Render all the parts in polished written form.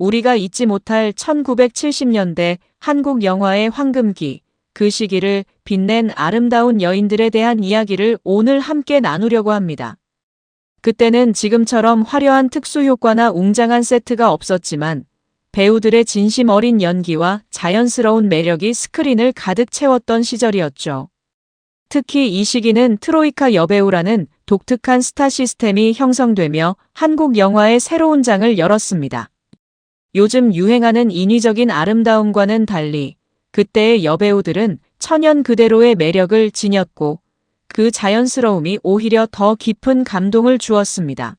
우리가 잊지 못할 1970년대 한국 영화의 황금기, 그 시기를 빛낸 아름다운 여인들에 대한 이야기를 오늘 함께 나누려고 합니다. 그때는 지금처럼 화려한 특수효과나 웅장한 세트가 없었지만 배우들의 진심 어린 연기와 자연스러운 매력이 스크린을 가득 채웠던 시절이었죠. 특히 이 시기는 트로이카 여배우라는 독특한 스타 시스템이 형성되며 한국 영화의 새로운 장을 열었습니다. 요즘 유행하는 인위적인 아름다움과는 달리 그때의 여배우들은 천연 그대로의 매력을 지녔고 그 자연스러움이 오히려 더 깊은 감동을 주었습니다.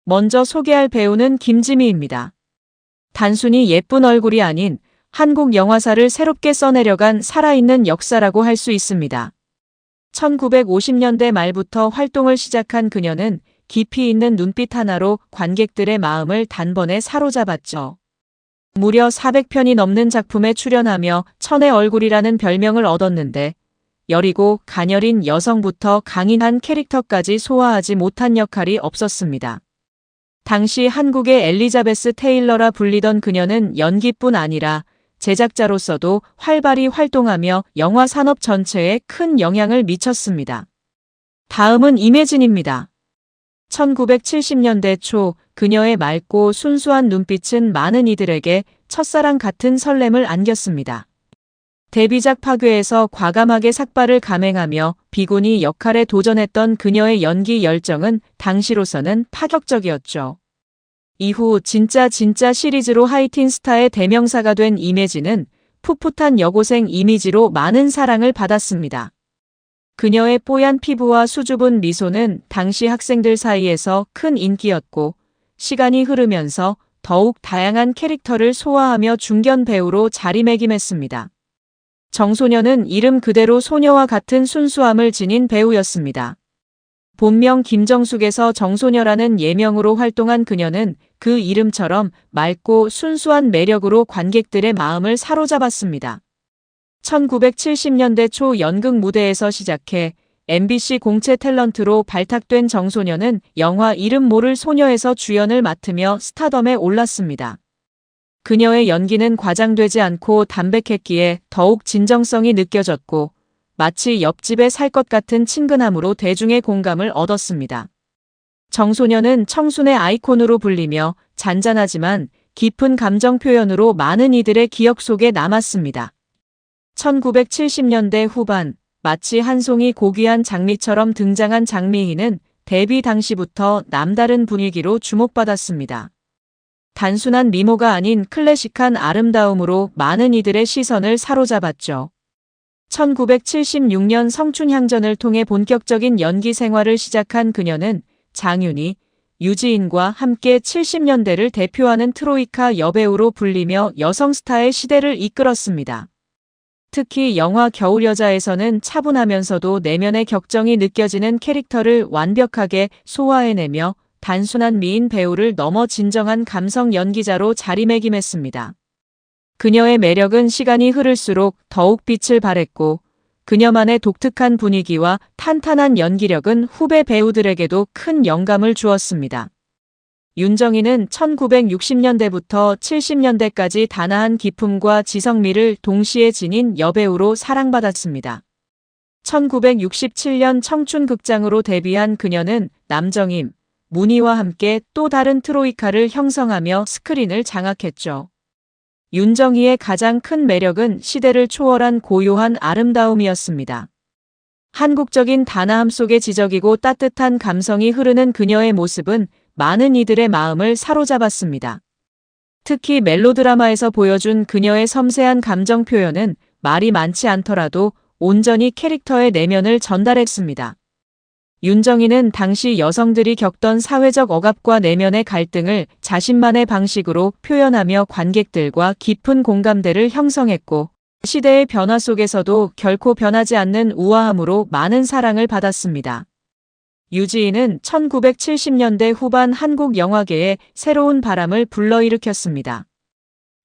먼저 소개할 배우는 김지미입니다. 단순히 예쁜 얼굴이 아닌 한국 영화사를 새롭게 써내려간 살아있는 역사라고 할 수 있습니다. 1950년대 말부터 활동을 시작한 그녀는 깊이 있는 눈빛 하나로 관객들의 마음을 단번에 사로잡았죠. 무려 400편이 넘는 작품에 출연하며 천의 얼굴이라는 별명을 얻었는데 여리고 가녀린 여성부터 강인한 캐릭터까지 소화하지 못한 역할이 없었습니다. 당시 한국의 엘리자베스 테일러라 불리던 그녀는 연기뿐 아니라 제작자로서도 활발히 활동하며 영화 산업 전체에 큰 영향을 미쳤습니다. 다음은 임혜진입니다. 1970년대 초 그녀의 맑고 순수한 눈빛은 많은 이들에게 첫사랑 같은 설렘을 안겼습니다. 데뷔작 파괴에서 과감하게 삭발을 감행하며 비구니 역할에 도전했던 그녀의 연기 열정은 당시로서는 파격적이었죠. 이후 진짜 시리즈로 하이틴 스타의 대명사가 된 임혜진은 풋풋한 여고생 이미지로 많은 사랑을 받았습니다. 그녀의 뽀얀 피부와 수줍은 미소는 당시 학생들 사이에서 큰 인기였고 시간이 흐르면서 더욱 다양한 캐릭터를 소화하며 중견 배우로 자리매김했습니다. 정소녀는 이름 그대로 소녀와 같은 순수함을 지닌 배우였습니다. 본명 김정숙에서 정소녀라는 예명으로 활동한 그녀는 그 이름처럼 맑고 순수한 매력으로 관객들의 마음을 사로잡았습니다. 1970년대 초 연극 무대에서 시작해 MBC 공채 탤런트로 발탁된 정소녀는 영화 이름 모를 소녀에서 주연을 맡으며 스타덤에 올랐습니다. 그녀의 연기는 과장되지 않고 담백했기에 더욱 진정성이 느껴졌고 마치 옆집에 살 것 같은 친근함으로 대중의 공감을 얻었습니다. 정소녀는 청순의 아이콘으로 불리며 잔잔하지만 깊은 감정 표현으로 많은 이들의 기억 속에 남았습니다. 1970년대 후반 마치 한 송이 고귀한 장미처럼 등장한 장미희는 데뷔 당시부터 남다른 분위기로 주목받았습니다. 단순한 미모가 아닌 클래식한 아름다움으로 많은 이들의 시선을 사로잡았죠. 1976년 성춘향전을 통해 본격적인 연기 생활을 시작한 그녀는 장윤희, 유지인과 함께 70년대를 대표하는 트로이카 여배우로 불리며 여성 스타의 시대를 이끌었습니다. 특히 영화 겨울여자에서는 차분하면서도 내면의 격정이 느껴지는 캐릭터를 완벽하게 소화해내며 단순한 미인 배우를 넘어 진정한 감성 연기자로 자리매김했습니다. 그녀의 매력은 시간이 흐를수록 더욱 빛을 발했고 그녀만의 독특한 분위기와 탄탄한 연기력은 후배 배우들에게도 큰 영감을 주었습니다. 윤정희는 1960년대부터 70년대까지 단아한 기품과 지성미를 동시에 지닌 여배우로 사랑받았습니다. 1967년 청춘극장으로 데뷔한 그녀는 남정임, 문희와 함께 또 다른 트로이카를 형성하며 스크린을 장악했죠. 윤정희의 가장 큰 매력은 시대를 초월한 고요한 아름다움이었습니다. 한국적인 단아함 속에 지적이고 따뜻한 감성이 흐르는 그녀의 모습은 많은 이들의 마음을 사로잡았습니다. 특히 멜로드라마에서 보여준 그녀의 섬세한 감정 표현은 말이 많지 않더라도 온전히 캐릭터의 내면을 전달했습니다. 윤정희는 당시 여성들이 겪던 사회적 억압과 내면의 갈등을 자신만의 방식으로 표현하며 관객들과 깊은 공감대를 형성했고 시대의 변화 속에서도 결코 변하지 않는 우아함으로 많은 사랑을 받았습니다. 유지인은 1970년대 후반 한국 영화계에 새로운 바람을 불러일으켰습니다.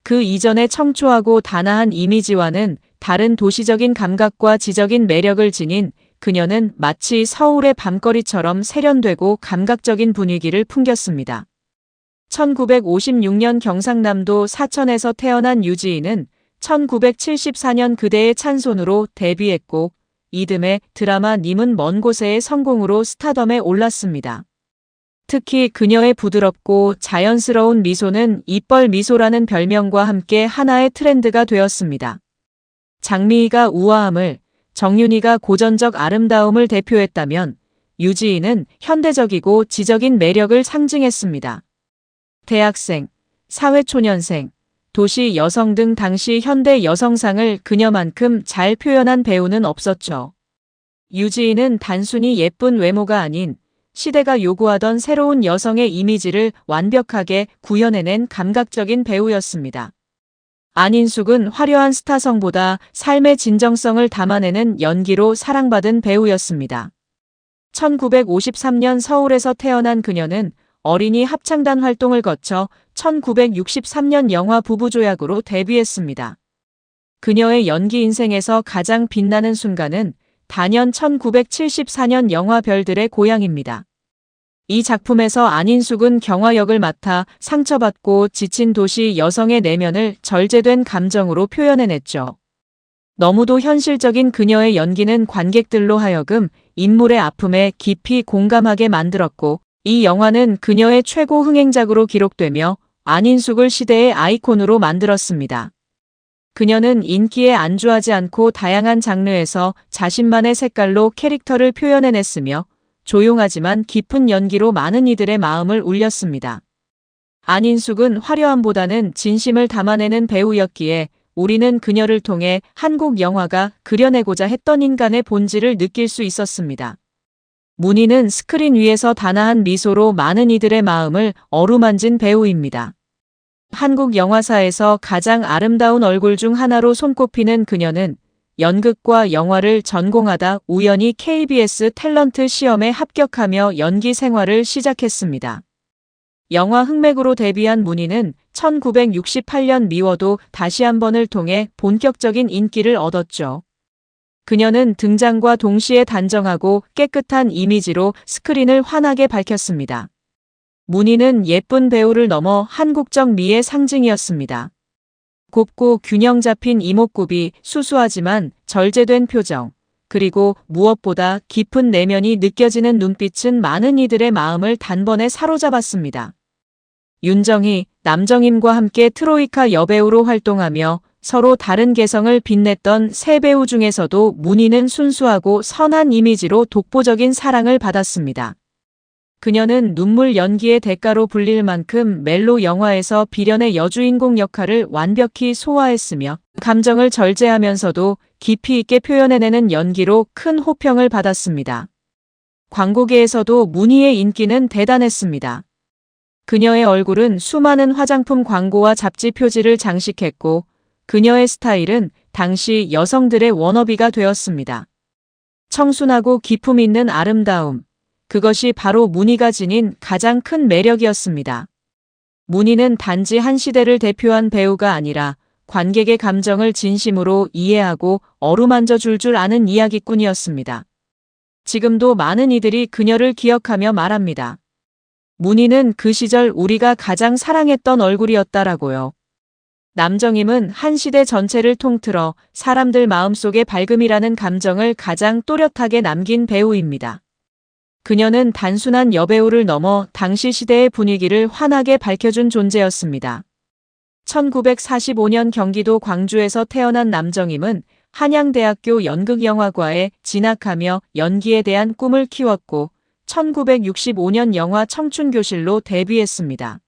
그 이전의 청초하고 단아한 이미지와는 다른 도시적인 감각과 지적인 매력을 지닌 그녀는 마치 서울의 밤거리처럼 세련되고 감각적인 분위기를 풍겼습니다. 1956년 경상남도 사천에서 태어난 유지인은 1974년 그대의 찬손으로 데뷔했고 이듬해 드라마 님은 먼 곳에의 성공으로 스타덤에 올랐습니다. 특히 그녀의 부드럽고 자연스러운 미소는 입벌 미소라는 별명과 함께 하나의 트렌드가 되었습니다. 장미희가 우아함을, 정윤희가 고전적 아름다움을 대표했다면 유지인은 현대적이고 지적인 매력을 상징했습니다. 대학생, 사회초년생, 도시 여성 등 당시 현대 여성상을 그녀만큼 잘 표현한 배우는 없었죠. 유지인은 단순히 예쁜 외모가 아닌 시대가 요구하던 새로운 여성의 이미지를 완벽하게 구현해낸 감각적인 배우였습니다. 안인숙은 화려한 스타성보다 삶의 진정성을 담아내는 연기로 사랑받은 배우였습니다. 1953년 서울에서 태어난 그녀는 어린이 합창단 활동을 거쳐 1963년 영화 부부조약으로 데뷔했습니다. 그녀의 연기 인생에서 가장 빛나는 순간은 단연 1974년 영화 별들의 고향입니다. 이 작품에서 안인숙은 경화 역을 맡아 상처받고 지친 도시 여성의 내면을 절제된 감정으로 표현해냈죠. 너무도 현실적인 그녀의 연기는 관객들로 하여금 인물의 아픔에 깊이 공감하게 만들었고 이 영화는 그녀의 최고 흥행작으로 기록되며 안인숙을 시대의 아이콘으로 만들었습니다. 그녀는 인기에 안주하지 않고 다양한 장르에서 자신만의 색깔로 캐릭터를 표현해냈으며 조용하지만 깊은 연기로 많은 이들의 마음을 울렸습니다. 안인숙은 화려함보다는 진심을 담아내는 배우였기에 우리는 그녀를 통해 한국 영화가 그려내고자 했던 인간의 본질을 느낄 수 있었습니다. 문희는 스크린 위에서 단아한 미소로 많은 이들의 마음을 어루만진 배우입니다. 한국 영화사에서 가장 아름다운 얼굴 중 하나로 손꼽히는 그녀는 연극과 영화를 전공하다 우연히 KBS 탤런트 시험에 합격하며 연기 생활을 시작했습니다. 영화 흑맥으로 데뷔한 문희는 1968년 미워도 다시 한 번을 통해 본격적인 인기를 얻었죠. 그녀는 등장과 동시에 단정하고 깨끗한 이미지로 스크린을 환하게 밝혔습니다. 문희는 예쁜 배우를 넘어 한국적 미의 상징이었습니다. 곱고 균형 잡힌 이목구비, 수수하지만 절제된 표정, 그리고 무엇보다 깊은 내면이 느껴지는 눈빛은 많은 이들의 마음을 단번에 사로잡았습니다. 윤정희, 남정임과 함께 트로이카 여배우로 활동하며 서로 다른 개성을 빛냈던 세 배우 중에서도 문희는 순수하고 선한 이미지로 독보적인 사랑을 받았습니다. 그녀는 눈물 연기의 대가로 불릴 만큼 멜로 영화에서 비련의 여주인공 역할을 완벽히 소화했으며 감정을 절제하면서도 깊이 있게 표현해내는 연기로 큰 호평을 받았습니다. 광고계에서도 문희의 인기는 대단했습니다. 그녀의 얼굴은 수많은 화장품 광고와 잡지 표지를 장식했고 그녀의 스타일은 당시 여성들의 워너비가 되었습니다. 청순하고 기품 있는 아름다움, 그것이 바로 문희가 지닌 가장 큰 매력이었습니다. 문희는 단지 한 시대를 대표한 배우가 아니라 관객의 감정을 진심으로 이해하고 어루만져 줄 아는 이야기꾼이었습니다. 지금도 많은 이들이 그녀를 기억하며 말합니다. 문희는 그 시절 우리가 가장 사랑했던 얼굴이었다라고요. 남정임은 한 시대 전체를 통틀어 사람들 마음속의 밝음이라는 감정을 가장 또렷하게 남긴 배우입니다. 그녀는 단순한 여배우를 넘어 당시 시대의 분위기를 환하게 밝혀준 존재였습니다. 1945년 경기도 광주에서 태어난 남정임은 한양대학교 연극영화과에 진학하며 연기에 대한 꿈을 키웠고 1965년 영화 청춘교실로 데뷔했습니다.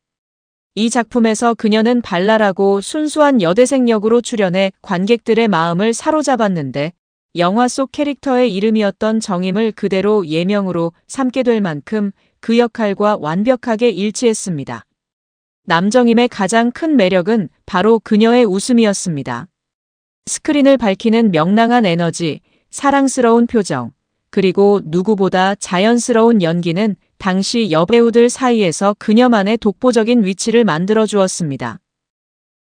이 작품에서 그녀는 발랄하고 순수한 여대생 역으로 출연해 관객들의 마음을 사로잡았는데 영화 속 캐릭터의 이름이었던 정임을 그대로 예명으로 삼게 될 만큼 그 역할과 완벽하게 일치했습니다. 남정임의 가장 큰 매력은 바로 그녀의 웃음이었습니다. 스크린을 밝히는 명랑한 에너지, 사랑스러운 표정, 그리고 누구보다 자연스러운 연기는 당시 여배우들 사이에서 그녀만의 독보적인 위치를 만들어 주었습니다.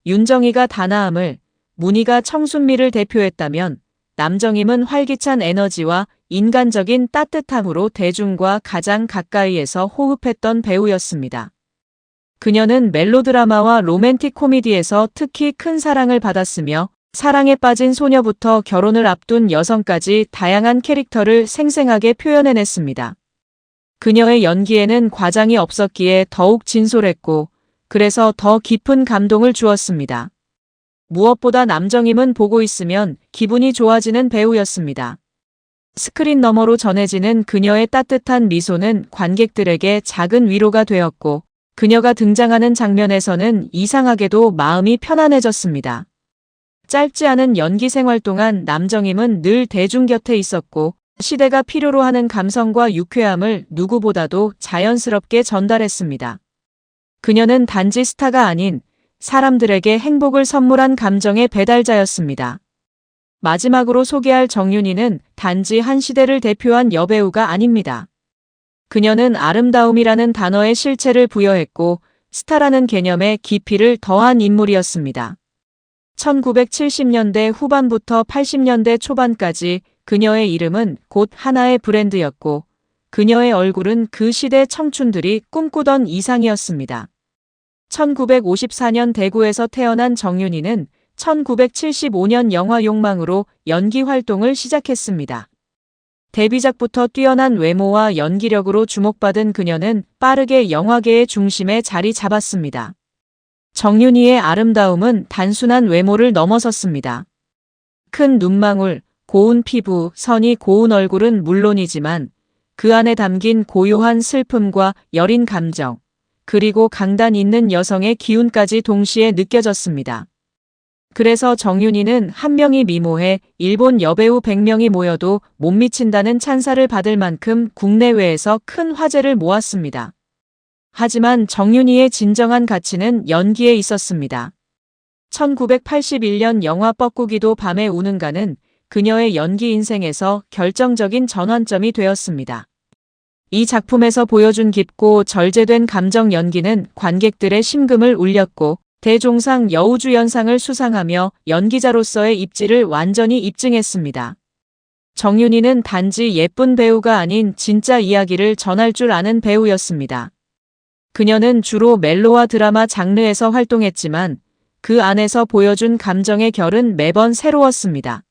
윤정희가 단아함을, 문희가 청순미를 대표했다면 남정임은 활기찬 에너지와 인간적인 따뜻함으로 대중과 가장 가까이에서 호흡했던 배우였습니다. 그녀는 멜로드라마와 로맨틱 코미디에서 특히 큰 사랑을 받았으며 사랑에 빠진 소녀부터 결혼을 앞둔 여성까지 다양한 캐릭터를 생생하게 표현해냈습니다. 그녀의 연기에는 과장이 없었기에 더욱 진솔했고 그래서 더 깊은 감동을 주었습니다. 무엇보다 남정임은 보고 있으면 기분이 좋아지는 배우였습니다. 스크린 너머로 전해지는 그녀의 따뜻한 미소는 관객들에게 작은 위로가 되었고 그녀가 등장하는 장면에서는 이상하게도 마음이 편안해졌습니다. 짧지 않은 연기 생활 동안 남정임은 늘 대중 곁에 있었고 시대가 필요로 하는 감성과 유쾌함을 누구보다도 자연스럽게 전달했습니다. 그녀는 단지 스타가 아닌 사람들에게 행복을 선물한 감정의 배달자였습니다. 마지막으로 소개할 정윤희는 단지 한 시대를 대표한 여배우가 아닙니다. 그녀는 아름다움이라는 단어의 실체를 부여했고 스타라는 개념에 깊이를 더한 인물이었습니다. 1970년대 후반부터 80년대 초반까지 그녀의 이름은 곧 하나의 브랜드였고 그녀의 얼굴은 그 시대 청춘들이 꿈꾸던 이상이었습니다. 1954년 대구에서 태어난 정윤희는 1975년 영화 욕망으로 연기 활동을 시작했습니다. 데뷔작부터 뛰어난 외모와 연기력으로 주목받은 그녀는 빠르게 영화계의 중심에 자리 잡았습니다. 정윤희의 아름다움은 단순한 외모를 넘어섰습니다. 큰 눈망울, 고운 피부, 선이 고운 얼굴은 물론이지만 그 안에 담긴 고요한 슬픔과 여린 감정, 그리고 강단 있는 여성의 기운까지 동시에 느껴졌습니다. 그래서 정윤희는 한 명이 미모해 일본 여배우 100명이 모여도 못 미친다는 찬사를 받을 만큼 국내외에서 큰 화제를 모았습니다. 하지만 정윤희의 진정한 가치는 연기에 있었습니다. 1981년 영화 뻐꾸기도 밤에 우는가는 그녀의 연기 인생에서 결정적인 전환점이 되었습니다. 이 작품에서 보여준 깊고 절제된 감정 연기는 관객들의 심금을 울렸고 대종상 여우주연상을 수상하며 연기자로서의 입지를 완전히 입증했습니다. 정윤희는 단지 예쁜 배우가 아닌 진짜 이야기를 전할 줄 아는 배우였습니다. 그녀는 주로 멜로와 드라마 장르에서 활동했지만 그 안에서 보여준 감정의 결은 매번 새로웠습니다.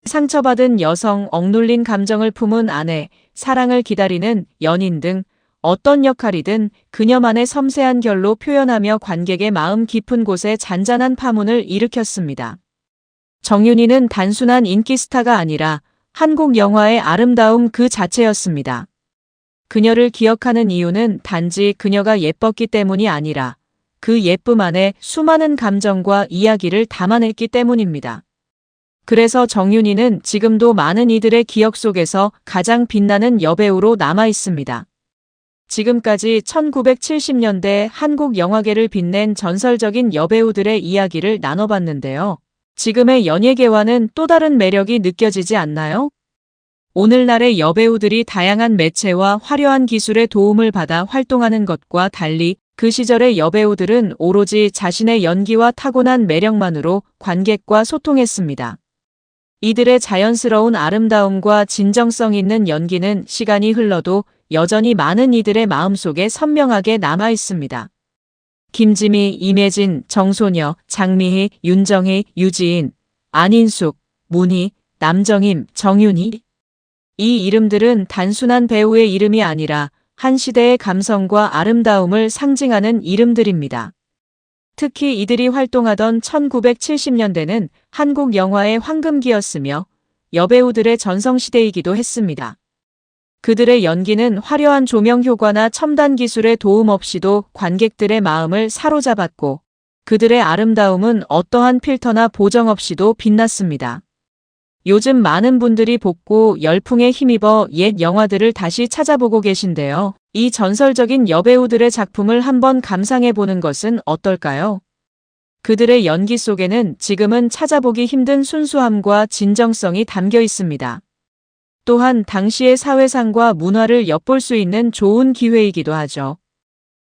상처받은 여성, 억눌린 감정을 품은 아내, 사랑을 기다리는 연인 등 어떤 역할이든 그녀만의 섬세한 결로 표현하며 관객의 마음 깊은 곳에 잔잔한 파문을 일으켰습니다. 정윤희는 단순한 인기 스타가 아니라 한국 영화의 아름다움 그 자체였습니다. 그녀를 기억하는 이유는 단지 그녀가 예뻤기 때문이 아니라 그 예쁨 안에 수많은 감정과 이야기를 담아냈기 때문입니다. 그래서 정윤희는 지금도 많은 이들의 기억 속에서 가장 빛나는 여배우로 남아 있습니다. 지금까지 1970년대 한국 영화계를 빛낸 전설적인 여배우들의 이야기를 나눠봤는데요. 지금의 연예계와는 또 다른 매력이 느껴지지 않나요? 오늘날의 여배우들이 다양한 매체와 화려한 기술의 도움을 받아 활동하는 것과 달리 그 시절의 여배우들은 오로지 자신의 연기와 타고난 매력만으로 관객과 소통했습니다. 이들의 자연스러운 아름다움과 진정성 있는 연기는 시간이 흘러도 여전히 많은 이들의 마음속에 선명하게 남아 있습니다. 김지미, 임혜진, 정소녀, 장미희, 윤정희, 유지인, 안인숙, 문희, 남정임, 정윤희. 이 이름들은 단순한 배우의 이름이 아니라 한 시대의 감성과 아름다움을 상징하는 이름들입니다. 특히 이들이 활동하던 1970년대는 한국 영화의 황금기였으며 여배우들의 전성시대이기도 했습니다. 그들의 연기는 화려한 조명 효과나 첨단 기술의 도움 없이도 관객들의 마음을 사로잡았고 그들의 아름다움은 어떠한 필터나 보정 없이도 빛났습니다. 요즘 많은 분들이 복고 열풍에 힘입어 옛 영화들을 다시 찾아보고 계신데요. 이 전설적인 여배우들의 작품을 한번 감상해보는 것은 어떨까요? 그들의 연기 속에는 지금은 찾아보기 힘든 순수함과 진정성이 담겨 있습니다. 또한 당시의 사회상과 문화를 엿볼 수 있는 좋은 기회이기도 하죠.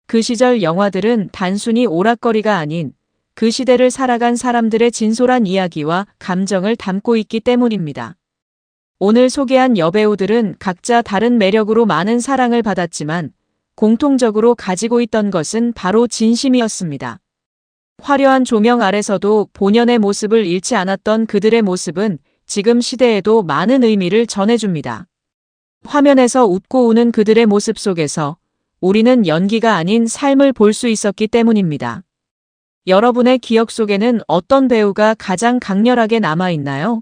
그 시절 영화들은 단순히 오락거리가 아닌 그 시대를 살아간 사람들의 진솔한 이야기와 감정을 담고 있기 때문입니다. 오늘 소개한 여배우들은 각자 다른 매력으로 많은 사랑을 받았지만 공통적으로 가지고 있던 것은 바로 진심이었습니다. 화려한 조명 아래서도 본연의 모습을 잃지 않았던 그들의 모습은 지금 시대에도 많은 의미를 전해줍니다. 화면에서 웃고 우는 그들의 모습 속에서 우리는 연기가 아닌 삶을 볼 수 있었기 때문입니다. 여러분의 기억 속에는 어떤 배우가 가장 강렬하게 남아있나요?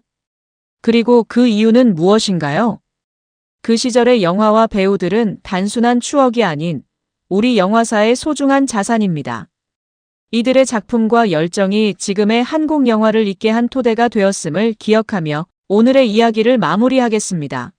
그리고 그 이유는 무엇인가요? 그 시절의 영화와 배우들은 단순한 추억이 아닌 우리 영화사의 소중한 자산입니다. 이들의 작품과 열정이 지금의 한국 영화를 있게 한 토대가 되었음을 기억하며 오늘의 이야기를 마무리하겠습니다.